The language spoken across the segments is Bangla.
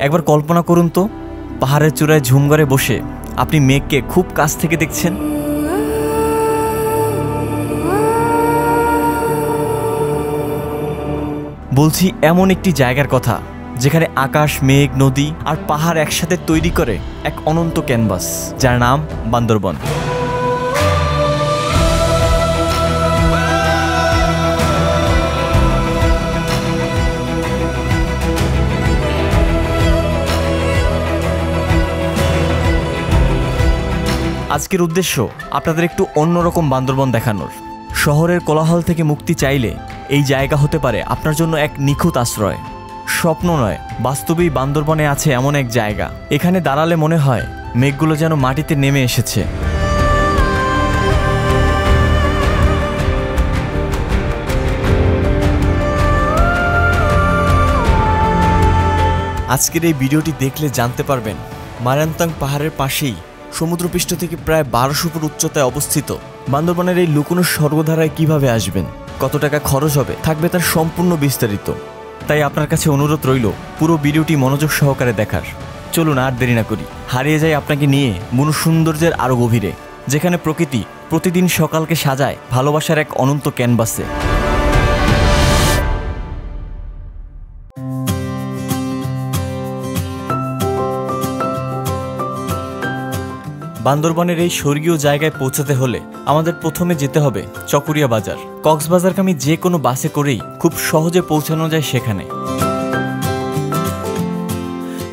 একবার কল্পনা করুন তো, পাহাড়ের চূড়ায় ঝুমঘরে বসে আপনি মেঘকে খুব কাছ থেকে দেখছেন। বলছি এমন একটি জায়গার কথা যেখানে আকাশ, মেঘ, নদী আর পাহাড় একসাথে তৈরি করে এক অনন্ত ক্যানভাস, যার নাম বান্দরবন। আজকের উদ্দেশ্য আপনাদের একটু অন্যরকম বান্দরবন দেখানোর। শহরের কোলাহল থেকে মুক্তি চাইলে এই জায়গা হতে পারে আপনার জন্য এক নিখুঁত আশ্রয়। স্বপ্ন নয়, বাস্তবেই বান্দরবনে আছে এমন এক জায়গা, এখানে দাঁড়ালে মনে হয় মেঘগুলো যেন মাটিতে নেমে এসেছে। আজকের এই ভিডিওটি দেখলে জানতে পারবেন মারান্তাং পাহাড়ের পাশেই সমুদ্রপৃষ্ঠ থেকে প্রায় 1200 ফুট উচ্চতায় অবস্থিত বান্দরবনের এই লুকোনো স্বর্গধারায় কিভাবে আসবেন, কত টাকা খরচ হবে, থাকবে তার সম্পূর্ণ বিস্তারিত। তাই আপনার কাছে অনুরোধ রইল পুরো ভিডিওটি মনোযোগ সহকারে দেখার। চলুন আর দেরি না করি, হারিয়ে যাই আপনাকে নিয়ে মনু সৌন্দর্যের আরও গভীরে, যেখানে প্রকৃতি প্রতিদিন সকালকে সাজায় ভালোবাসার এক অনন্ত ক্যানভাসে। বান্দরবনের এই স্বর্গীয় জায়গায় পৌঁছাতে হলে আমাদের প্রথমে যেতে হবে চকরিয়া বাজার। কক্সবাজারগামী যে কোনো বাসে করেই খুব সহজে পৌঁছানো যায় সেখানে।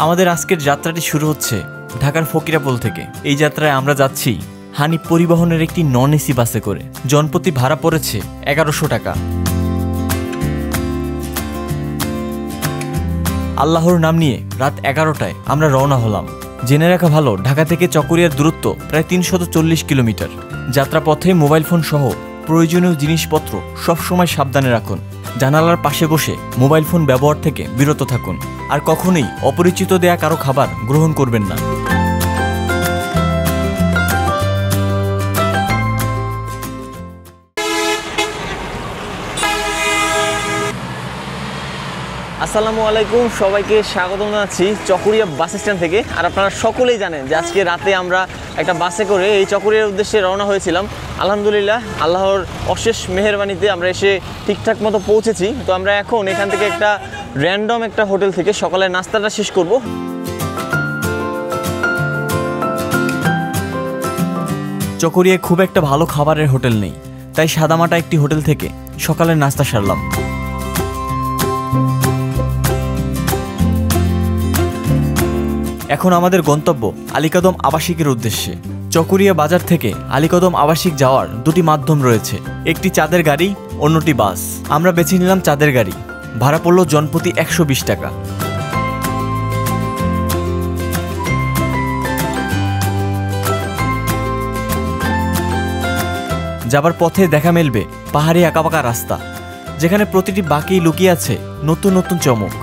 আমাদের আজকের যাত্রাটি শুরু হচ্ছে ঢাকার ফকিরাপুল থেকে। এই যাত্রায় আমরা যাচ্ছি হানিফ পরিবহনের একটি নন এসি বাসে করে। জনপ্রতি ভাড়া পড়েছে 1100 টাকা। আল্লাহর নাম নিয়ে রাত 11টায় আমরা রওনা হলাম। জেনে রাখা ভালো, ঢাকা থেকে চকরিয়ার দূরত্ব প্রায় 340 কিলোমিটার। যাত্রাপথে মোবাইল ফোন সহ প্রয়োজনীয় জিনিসপত্র সবসময় সাবধানে রাখুন। জানালার পাশে বসে মোবাইল ফোন ব্যবহার থেকে বিরত থাকুন। আর কখনোই অপরিচিত দেয়া কারো খাবার গ্রহণ করবেন না। আসসালামু আলাইকুম, সবাইকে স্বাগত জানাচ্ছি চকরিয়া বাস স্ট্যান্ড থেকে। আর আপনারা সকলেই জানেন যে আজকে রাতে আমরা একটা বাসে করে এই চকরিয়ার উদ্দেশ্যে রওনা হয়েছিলাম। আলহামদুলিল্লাহ, আল্লাহর অশেষ মেহেরবানিতে আমরা এসে ঠিকঠাক মতো পৌঁছেছি। তো আমরা এখন এখান থেকে একটা র্যান্ডম একটা হোটেল থেকে সকালের নাস্তাটা শেষ করব। চকরিয়ায় খুব একটা ভালো খাবারের হোটেল নেই, তাই সাদামাটা একটি হোটেল থেকে সকালের নাস্তা সারলাম। এখন আমাদের গন্তব্য আলীকদম আবাসিকের উদ্দেশ্যে। চকরিয়া বাজার থেকে আলীকদম আবাসিক যাওয়ার দুটি মাধ্যম রয়েছে, একটি চাঁদের গাড়ি, অন্যটি বাস। আমরা বেছে নিলাম চাঁদের গাড়ি। ভাড়া পড়ল জনপ্রতি 120 টাকা। যাবার পথে দেখা মিলবে পাহাড়ি আঁকাবাঁকা রাস্তা, যেখানে প্রতিটি বাঁকেই লুকিয়ে আছে নতুন নতুন চমক।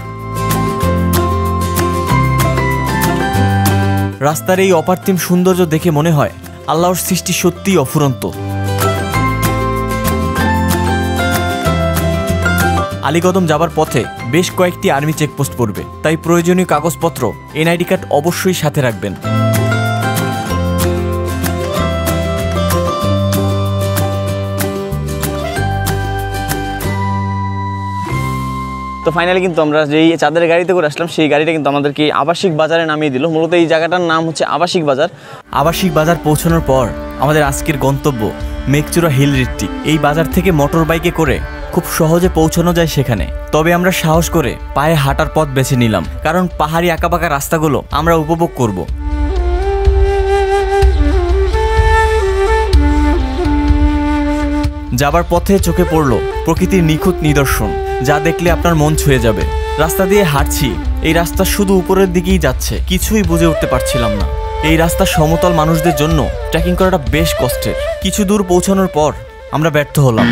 রাস্তার এই অপার্থিব সৌন্দর্য দেখে মনে হয় আল্লাহর সৃষ্টি সত্যিই অফুরন্ত। আলীকদম যাবার পথে বেশ কয়েকটি আর্মি চেকপোস্ট পড়বে, তাই প্রয়োজনীয় কাগজপত্র, এনআইডি কার্ড অবশ্যই সাথে রাখবেন। তো ফাইনালি কিন্তু আমরা যেই চাঁদের গাড়িতে করে আসলাম, সেই গাড়িটা কিন্তু আমাদেরকে আবাসিক বাজারে নামিয়ে দিল। মূলত এই জায়গাটার নাম হচ্ছে আবাসিক বাজার। আবাসিক বাজার পৌঁছানোর পর আমাদের আজকের গন্তব্য মেঘচূড়া হিল রিট্রিট। এই বাজার থেকে মোটর বাইকে করে খুব সহজে পৌঁছানো যায় সেখানে। তবে আমরা সাহস করে পায়ে হাঁটার পথ বেছে নিলাম, কারণ পাহাড়ি আঁকাবাঁকা রাস্তাগুলো আমরা উপভোগ করব। যাবার পথে চোখে পড়ল প্রকৃতির নিখুঁত নিদর্শন, যা দেখলে আপনার মন ছুঁয়ে যাবে। রাস্তা দিয়ে হাঁটছি, এই রাস্তা শুধু উপরের দিকেই যাচ্ছে, কিছুই বুঝে উঠতে পারছিলাম না। এই রাস্তা সমতল মানুষদের জন্য ট্রেকিং করাটা বেশ কষ্টের। কিছু দূর পৌঁছানোর পর আমরা ব্যর্থ হলাম।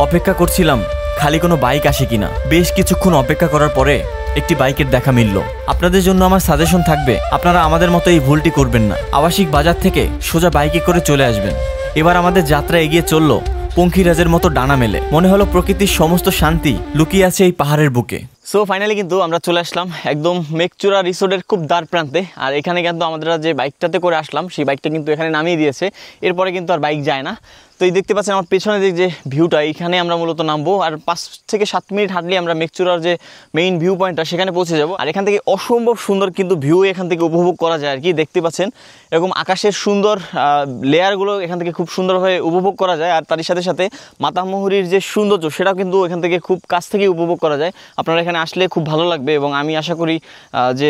অপেক্ষা করছিলাম খালি কোনো বাইক আসে কিনা। বেশ কিছুক্ষণ অপেক্ষা করার পরে একটি বাইকের দেখা মিলল। আপনাদের জন্য আমার সাজেশন থাকবে, আপনারা আমাদের মতো এই ভুলটি করবেন না। আবাসিক বাজার থেকে সোজা বাইকে করে চলে আসবেন। এবার আমাদের যাত্রা এগিয়ে চলল পঙ্খিরাজের মতো ডানা মেলে। মনে হলো প্রকৃতির সমস্ত শান্তি লুকিয়ে আছে এই পাহাড়ের বুকে। সো ফাইনালি কিন্তু আমরা চলে আসলাম একদম মেঘচূড়া রিসোর্টের খুব দ্বার প্রান্তে। আর এখানে কিন্তু আমরা যে বাইকটাতে করে আসলাম সেই বাইকটা কিন্তু এখানে নামিয়ে দিয়েছে, এরপরে কিন্তু আর বাইক যায় না। তো এই দেখতে পাচ্ছেন আমার পেছনে দিক যে ভিউটা, এইখানে আমরা মূলত নামবো আর 5 থেকে 7 মিনিট হাঁটলে আমরা মেঘচূড়ার যে মেইন ভিউ পয়েন্টটা সেখানে পৌঁছে যাব। আর এখান থেকে অসম্ভব সুন্দর কিন্তু ভিউ এখান থেকে উপভোগ করা যায় আর কি। দেখতে পাচ্ছেন এরকম আকাশের সুন্দর লেয়ারগুলো এখান থেকে খুব সুন্দরভাবে উপভোগ করা যায়। আর তার সাথে সাথে মাতামুহুরীর যে সৌন্দর্য সেটাও কিন্তু এখান থেকে খুব কাছ থেকে উপভোগ করা যায়। আপনারা এখানে আসলে খুব ভালো লাগবে এবং আমি আশা করি যে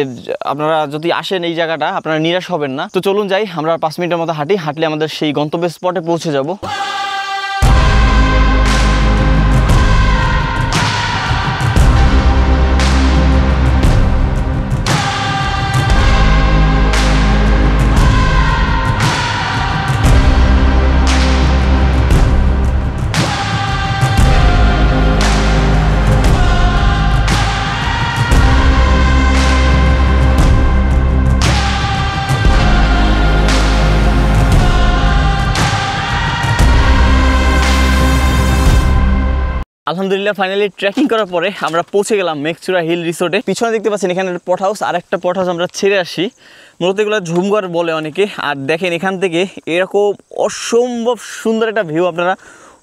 আপনারা যদি আসেন এই জায়গাটা আপনারা নিরাশ হবেন না। তো চলুন যাই, আমরা 5 মিনিটের মতো হাঁটলে আমাদের সেই গন্তব্য স্পটে পৌঁছে যাব। আলহামদুলিল্লাহ ফাইনালি ট্রেকিং করার পরে আমরা পৌঁছে গেলাম মেঘচূড়া হিল রিসোর্টে। পিছনে দেখতে পাচ্ছেন এখানে পট হাউস, আর একটা পট হাউস আমরা ছেড়ে আসি, মূলত এগুলো ঝুমঘর বলে অনেকে। আর দেখেন এখান থেকে এরকম অসম্ভব সুন্দর একটা ভিউ আপনারা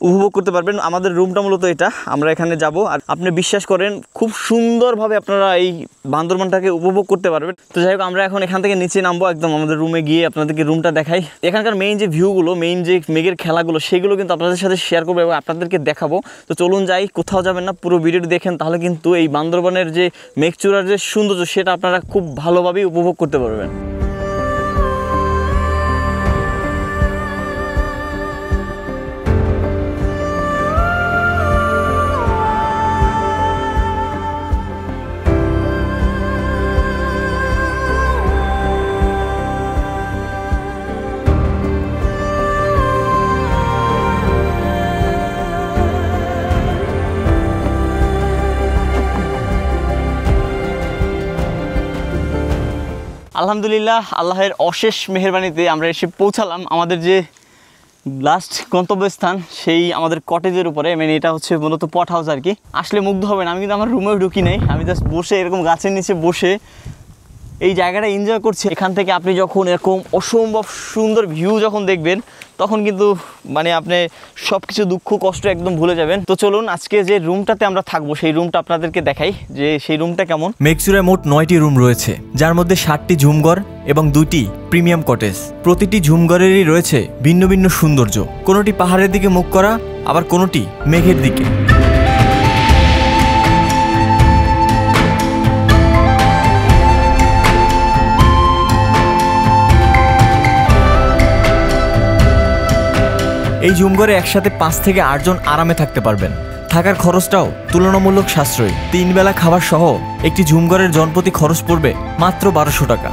উপভোগ করতে পারবেন। আমাদের রুমটা মূলত এটা, আমরা এখানে যাব। আর আপনি বিশ্বাস করেন খুব সুন্দরভাবে আপনারা এই বান্দরবানটাকে উপভোগ করতে পারবেন। তো যাই হোক আমরা এখন এখান থেকে নিচে নামবো, একদম আমাদের রুমে গিয়ে আপনাদেরকে রুমটা দেখাই। এখানকার মেইন যে ভিউগুলো, মেইন যে মেঘের খেলাগুলো সেগুলো কিন্তু আপনাদের সাথে শেয়ার করবো এবং আপনাদেরকে দেখাবো। তো চলুন যাই, কোথাও যাবেন না, পুরো ভিডিওটি দেখেন, তাহলে কিন্তু এই বান্দরবানের যে মেঘচূড়ার যে সৌন্দর্য সেটা আপনারা খুব ভালোভাবেই উপভোগ করতে পারবেন। আলহামদুলিল্লাহ আল্লাহের অশেষ মেহেরবানিতে আমরা এসে পৌঁছালাম আমাদের যে লাস্ট গন্তব্যস্থান, সেই আমাদের কটেজের উপরে। মানে এটা হচ্ছে মূলত পট হাউস আর কি। আসলে মুগ্ধ হবেন, আমি কিন্তু আমার রুমেও ঢুকি নাই, আমি জাস্ট বসে এরকম গাছের নিচে বসে এই জায়গাটা এনজয় করছি। এখান থেকে আপনি যখন এরকম অসম্ভব সুন্দর ভিউ যখন দেখবেন তখন কিন্তু মানে আপনি সব কিছু দুঃখ কষ্ট একদম ভুলে যাবেন। তো চলুন আজকে যে রুমটাতে আমরা থাকবো সেই রুমটা আপনাদেরকে দেখাই যে সেই রুমটা কেমন। মেঘচূড়ায় মোট 9টি রুম রয়েছে, যার মধ্যে 7টি ঝুমঘর এবং 2টি প্রিমিয়াম কটেজ। প্রতিটি ঝুমঘরেরই রয়েছে ভিন্ন ভিন্ন সৌন্দর্য, কোনোটি পাহাড়ের দিকে মুখ করা, আবার কোনোটি মেঘের দিকে। এই ঝুমঘরে একসাথে 5 থেকে 8 জন আরামে থাকতে পারবেন। থাকার খরচটাও তুলনামূলক সাশ্রয়ী। 3 বেলা খাবার সহ একটি ঝুমঘরের জনপ্রতি খরচ পড়বে মাত্র 1200 টাকা।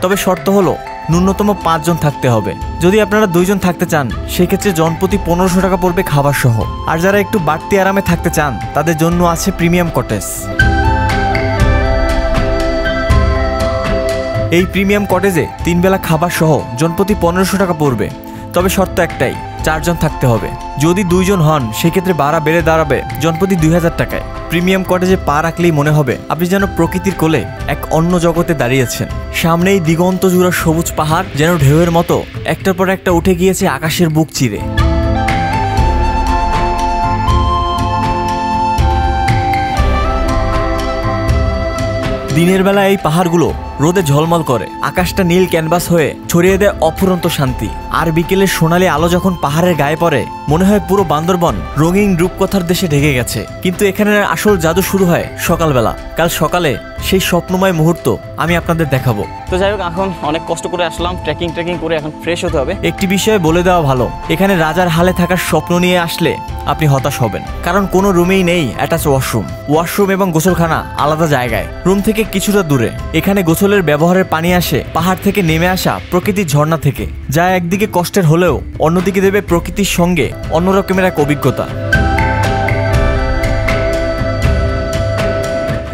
তবে শর্ত হলো ন্যূনতম 5 জন থাকতে হবে। যদি আপনারা 2 জন থাকতে চান সেক্ষেত্রে জনপ্রতি 1500 টাকা পড়বে খাবার সহ। আর যারা একটু বাড়তি আরামে থাকতে চান তাদের জন্য আছে প্রিমিয়াম কটেজ। এই প্রিমিয়াম কটেজে 3 বেলা খাবার সহ জনপ্রতি 1500 টাকা পড়বে। তবে শর্ত একটাই, 4 জন থাকতে হবে। যদি 2 জন হন সেক্ষেত্রে ভাড়া বেড়ে দাঁড়াবে জনপ্রতি 2000 টাকায়। প্রিমিয়াম কটেজে পা রাখলেই মনে হবে আপনি যেন প্রকৃতির কোলে এক অন্য জগতে দাঁড়িয়েছেন। সামনেই দিগন্ত জুড়া সবুজ পাহাড় যেন ঢেউয়ের মতো একটার পর একটা উঠে গিয়েছে আকাশের বুক চিরে। দিনের বেলা এই পাহাড়গুলো রোদে ঝলমল করে, আকাশটা নীল ক্যানভাস হয়ে ছড়িয়ে দেয় অফুরন্ত শান্তি। আর বিকেলের সোনালি আলো যখন পাহাড়ের গায়ে পড়ে মনে হয় পুরো বান্দরবন রঙিন রূপকথার দেশে ঢেকে গেছে। কিন্তু এখানের আসল জাদু শুরু হয় সকালবেলা। কাল সকালে সেই স্বপ্নময় মুহূর্ত আমি আপনাদের দেখাবো। তো যাই হোক এখন অনেক কষ্ট করে আসলাম, ট্রেকিং করে এখন ফ্রেশ হতে হবে। একটি বিষয় বলে দেওয়া ভালো, এখানে রাজার হালে থাকার স্বপ্ন নিয়ে আসলে আপনি হতাশ হবেন, কারণ কোনো রুমেই নেই অ্যাটাচ ওয়াশরুম এবং গোসলখানা আলাদা জায়গায়, রুম থেকে কিছুটা দূরে। এখানে গোসলের ব্যবহারের পানি আসে পাহাড় থেকে নেমে আসা প্রকৃতির ঝর্ণা থেকে, যা একদিকে কষ্টের হলেও অন্যদিকে দেবে প্রকৃতির সঙ্গে অন্যরকমের এক অভিজ্ঞতা।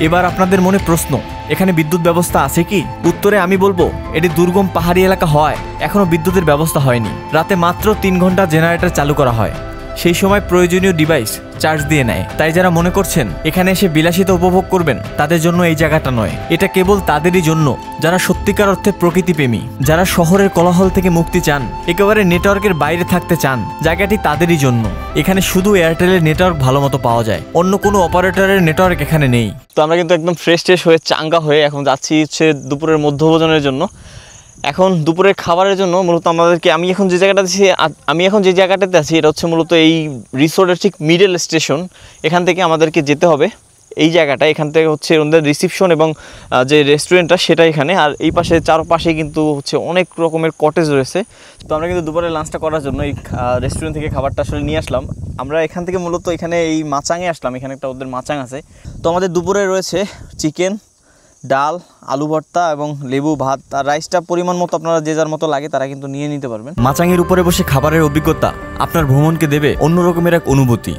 এবার আপনাদের মনে প্রশ্ন, এখানে বিদ্যুৎ ব্যবস্থা আছে কি? উত্তরে আমি বলবো এটি দুর্গম পাহাড়ি এলাকা হয় এখনো বিদ্যুতের ব্যবস্থা হয়নি। রাতে মাত্র 3 ঘন্টা জেনারেটর চালু করা হয়, সেই সময় প্রয়োজনীয় ডিভাইস চার্জ দিয়ে নেয়। তাই যারা মনে করছেন এখানে এসে বিলাসিতা উপভোগ করবেন তাদের জন্য এই জায়গাটা নয়, এটা কেবল তাদেরই জন্য যারা সত্যিকার অর্থে প্রকৃতিপ্রেমী, যারা শহরের কোলাহল থেকে মুক্তি চান, একেবারে নেটওয়ার্কের বাইরে থাকতে চান। জায়গাটি তাদেরই জন্য। এখানে শুধু এয়ারটেলের নেটওয়ার্ক ভালো মতো পাওয়া যায়, অন্য কোনো অপারেটরের নেটওয়ার্ক এখানে নেই। তো আমরা কিন্তু একদম ফ্রেশ হয়ে চাঙ্গা হয়ে এখন যাচ্ছি হচ্ছে দুপুরের মধ্যভোজনের জন্য। এখন দুপুরের খাবারের জন্য মূলত আমাদেরকে আমি এখন যে জায়গাটাতে আছি এটা হচ্ছে মূলত এই রিসোর্টের ঠিক মিডল স্টেশন। এখান থেকে আমাদেরকে যেতে হবে এই জায়গাটা। এখান থেকে হচ্ছে ওদের রিসিপশন এবং যে রেস্টুরেন্টটা সেটা এখানে, আর এই পাশে চারপাশে কিন্তু হচ্ছে অনেক রকমের কটেজ রয়েছে। তো আমরা কিন্তু দুপুরে লাঞ্চটা করার জন্য এই রেস্টুরেন্ট থেকে খাবারটা আসলে নিয়ে আসলাম। আমরা এখান থেকে মূলত এখানে এই মাচাঙে আসলাম, এখানে একটা ওদের মাচাং আছে। তো আমাদের দুপুরে রয়েছে চিকেন, ডাল, আলু ভর্তা এবং লেবু ভাত, আর রাইসটা পরিমাণ মতো আপনারা যে যার মতো লাগে তারা কিন্তু নিয়ে নিতে পারবেন। মাচাঙের উপরে বসে খাবারের অভিজ্ঞতা আপনার ভ্রমণকে দেবে অন্য রকমের এক অনুভূতি।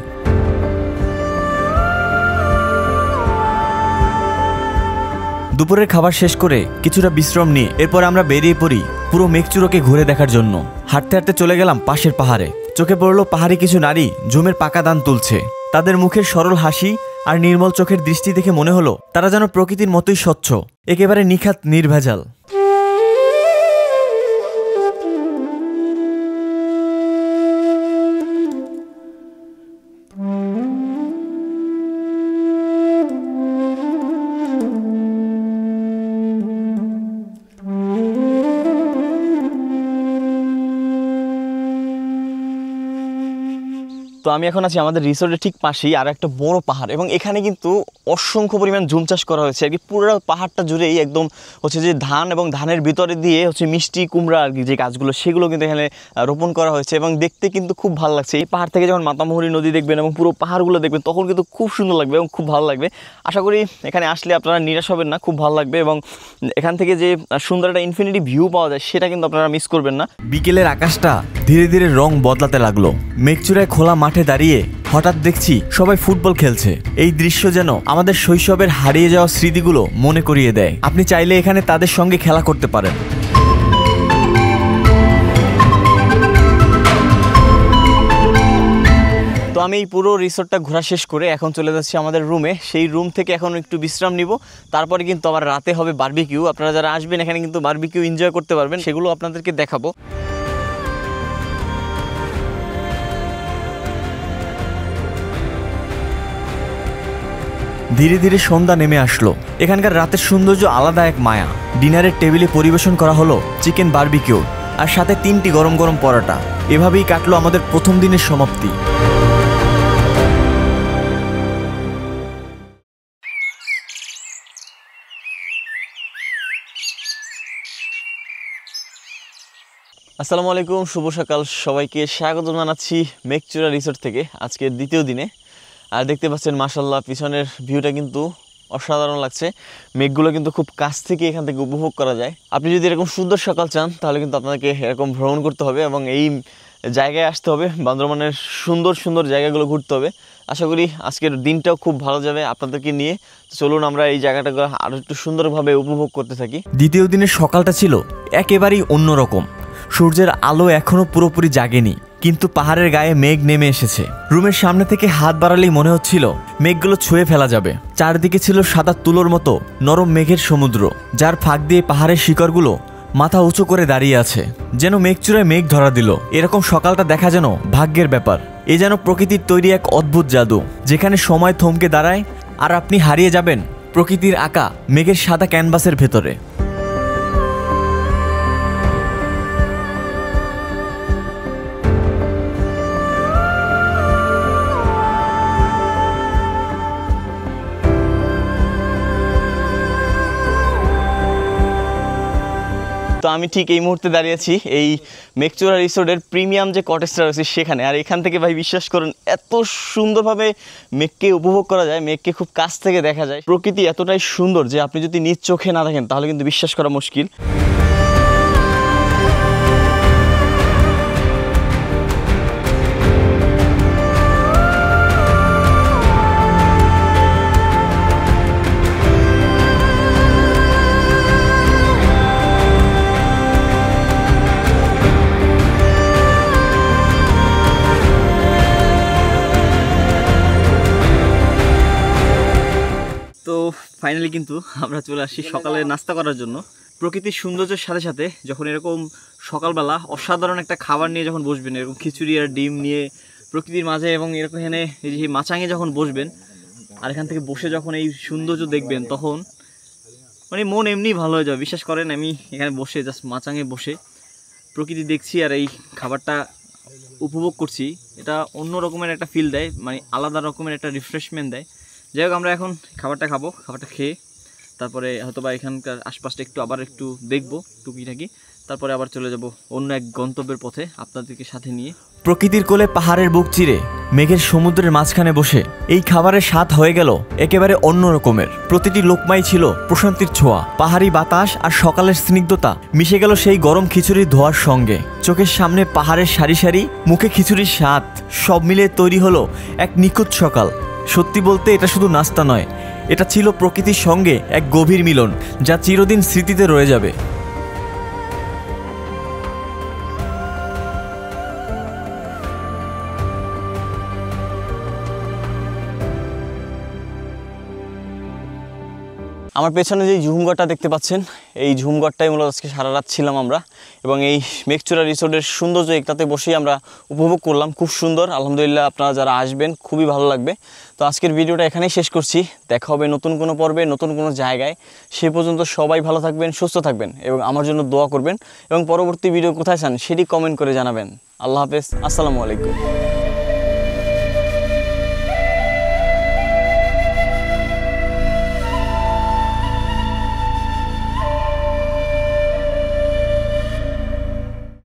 দুপুরের খাবার শেষ করে কিছুটা বিশ্রাম নিয়ে এরপর আমরা বেরিয়ে পড়ি পুরো মেঘচূড়কে ঘুরে দেখার জন্য। হাঁটতে হাঁটতে চলে গেলাম পাশের পাহাড়ে। চোখে পড়লো পাহাড়ি কিছু নারী জুমের পাকা দান তুলছে। তাদের মুখের সরল হাসি আর নির্মল চোখের দৃষ্টি দেখে মনে হলো তারা যেন প্রকৃতির মতোই স্বচ্ছ, একেবারে নিখাত নির্ভেজাল। তো আমি এখন আছি আমাদের রিসোর্টের ঠিক পাশেই আর একটা বড় পাহাড়, এবং এখানে কিন্তু অসংখ্য পরিমাণ ঝুম চাষ করা হয়েছে আর কি। পুরো পাহাড়টা জুড়েই একদম হচ্ছে যে ধান এবং ধানের ভিতরে দিয়ে হচ্ছে মিষ্টি কুমড়া আর কি যে গাছগুলো সেগুলো কিন্তু এখানে রোপণ করা হয়েছে, এবং দেখতে কিন্তু খুব ভালো লাগছে। এই পাহাড় থেকে যখন মাতামুহুরী নদী দেখবেন এবং পুরো পাহাড়গুলো দেখবেন তখন কিন্তু খুব সুন্দর লাগবে এবং খুব ভালো লাগবে। আশা করি এখানে আসলে আপনারা নিরাশ হবেন না, খুব ভালো লাগবে, এবং এখান থেকে যে সুন্দর একটা ইনফিনিটি ভিউ পাওয়া যায় সেটা কিন্তু আপনারা মিস করবেন না। বিকেলের আকাশটা ধীরে ধীরে রং বদলাতে লাগলো। মেঘচূড়ায় খোলা মাঠে দাঁড়িয়ে হঠাৎ দেখছি সবাই ফুটবল খেলছে। এই দৃশ্য যেন আমাদের শৈশবের হারিয়ে যাওয়া স্মৃতিগুলো মনে করিয়ে দেয়। আপনি চাইলে এখানে তাদের সঙ্গে খেলা করতে পারেন। তো আমি এই পুরো রিসোর্টটা ঘোরা শেষ করে এখন চলে যাচ্ছি আমাদের রুমে। সেই রুম থেকে এখন একটু বিশ্রাম নিব, তারপরে কিন্তু আবার রাতে হবে বারবিকিউ। আপনারা যারা আসবেন এখানে কিন্তু বারবিকিউ এনজয় করতে পারবেন, সেগুলো আপনাদেরকে দেখাবো। ধীরে ধীরে সন্ধ্যা নেমে আসলো। এখানকার রাতের সৌন্দর্য আলাদা এক মায়া। ডিনারের টেবিলে পরিবেশন করা হলো চিকেন বারবিকিউ আর সাথে 3টি গরম গরম পরোটা। এভাবেই কাটলো আমাদের প্রথম দিনের সমাপ্তি। আসসালামু আলাইকুম, শুভ সকাল সবাইকে। স্বাগত জানাচ্ছি মেঘচূড়া রিসোর্ট থেকে আজকের দ্বিতীয় দিনে। আর দেখতে পাচ্ছেন মাশাআল্লাহ পিছনের ভিউটা কিন্তু অসাধারণ লাগছে। মেঘগুলো কিন্তু খুব কাছ থেকে এখান থেকে উপভোগ করা যায়। আপনি যদি এরকম সুন্দর সকাল চান তাহলে কিন্তু আপনাকে এরকম ভ্রমণ করতে হবে এবং এই জায়গায় আসতে হবে। বান্দরবানের সুন্দর সুন্দর জায়গাগুলো ঘুরতে হবে। আশা করি আজকের দিনটাও খুব ভালো যাবে আপনাদেরকে নিয়ে। চলুন আমরা এই জায়গাটাকে আরও একটু সুন্দরভাবে উপভোগ করতে থাকি। দ্বিতীয় দিনের সকালটা ছিল একেবারেই অন্যরকম। সূর্যের আলো এখনো পুরোপুরি জাগেনি, কিন্তু পাহাড়ের গায়ে মেঘ নেমে এসেছে। রুমের সামনে থেকে হাত বাড়ালেই মনে হচ্ছিল মেঘগুলো ছুঁয়ে ফেলা যাবে। চারদিকে ছিল সাদা তুলোর মতো নরম মেঘের সমুদ্র, যার ফাঁক দিয়ে পাহাড়ের শিকড়গুলো মাথা উঁচু করে দাঁড়িয়ে আছে, যেন মেঘচূড়ায় মেঘ ধরা দিল। এরকম সকালটা দেখা যেন ভাগ্যের ব্যাপার। এ যেন প্রকৃতির তৈরি এক অদ্ভুত জাদু, যেখানে সময় থমকে দাঁড়ায় আর আপনি হারিয়ে যাবেন প্রকৃতির আঁকা মেঘের সাদা ক্যানভাসের ভেতরে। তো আমি ঠিক এই মুহূর্তে দাঁড়িয়ে আছি এই মেঘচূড়া রিসোর্টের প্রিমিয়াম যে কটেজটা রয়েছে সেখানে। আর এখান থেকে ভাই বিশ্বাস করুন এত সুন্দরভাবে মেঘকে উপভোগ করা যায়, মেঘকে খুব কাছ থেকে দেখা যায়। প্রকৃতি এতটাই সুন্দর যে আপনি যদি নিজ চোখে না দেখেন তাহলে কিন্তু বিশ্বাস করা মুশকিল। তো ফাইনালি কিন্তু আমরা চলে আসছি সকালে নাস্তা করার জন্য। প্রকৃতির সৌন্দর্যের সাথে সাথে যখন এরকম সকালবেলা অসাধারণ একটা খাবার নিয়ে যখন বসবেন, এরকম খিচুড়ি আর ডিম নিয়ে প্রকৃতির মাঝে, এবং এরকম এখানে এই যে মাচাঙে যখন বসবেন আর এখান থেকে বসে যখন এই সৌন্দর্য দেখবেন, তখন মানে মন এমনি ভালো হয়ে যাবে। বিশ্বাস করেন, আমি এখানে বসে জাস্ট মাচাঙে বসে প্রকৃতি দেখছি আর এই খাবারটা উপভোগ করছি। এটা অন্য রকমের একটা ফিল দেয়, মানে আলাদা রকমের একটা রিফ্রেশমেন্ট দেয়। যাই হোক, আমরা এখন খাবারটা খাবো। খাবারটা খেয়ে তারপরে হয়তো বা এখানকার আশপাশটা আবার একটু দেখবো টুকিটাকি, তারপরে আবার চলে যাব অন্য এক গন্তব্যের পথে আপনাদেরকে সাথে নিয়ে। প্রকৃতির কোলে পাহাড়ের বুক চিরে মেঘের সমুদ্রের মাঝখানে বসে এই খাবারের স্বাদ হয়ে গেল একেবারে অন্য রকমের। প্রতিটি লোকমাই ছিল প্রশান্তির ছোঁয়া। পাহাড়ি বাতাস আর সকালের স্নিগ্ধতা মিশে গেল সেই গরম খিচুড়ির ধোঁয়ার সঙ্গে। চোখের সামনে পাহাড়ের সারি সারি, মুখে খিচুড়ির স্বাদ, সব মিলে তৈরি হলো এক নিখুঁত সকাল। সত্যি বলতে এটা শুধু নাস্তা নয়, এটা ছিল প্রকৃতির সঙ্গে এক গভীর মিলন, যা চিরদিন স্মৃতিতে রয়ে যাবে। আমার পেছনে যে ঝুমঘরটা দেখতে পাচ্ছেন, এই ঝুমঘরটাই মূলত আজকে সারা রাত ছিলাম আমরা, এবং এই মেঘচূড়া রিসোর্টের সৌন্দর্য একটাতে বসেই আমরা উপভোগ করলাম। খুব সুন্দর, আলহামদুলিল্লাহ। আপনারা যারা আসবেন খুবই ভালো লাগবে। তো আজকের ভিডিওটা এখানেই শেষ করছি। দেখা হবে নতুন কোনো পর্বে, নতুন কোনো জায়গায়। সে পর্যন্ত সবাই ভালো থাকবেন, সুস্থ থাকবেন এবং আমার জন্য দোয়া করবেন, এবং পরবর্তী ভিডিও কোথায় চান সেটি কমেন্ট করে জানাবেন। আল্লাহ হাফেজ, আসসালামু আলাইকুম।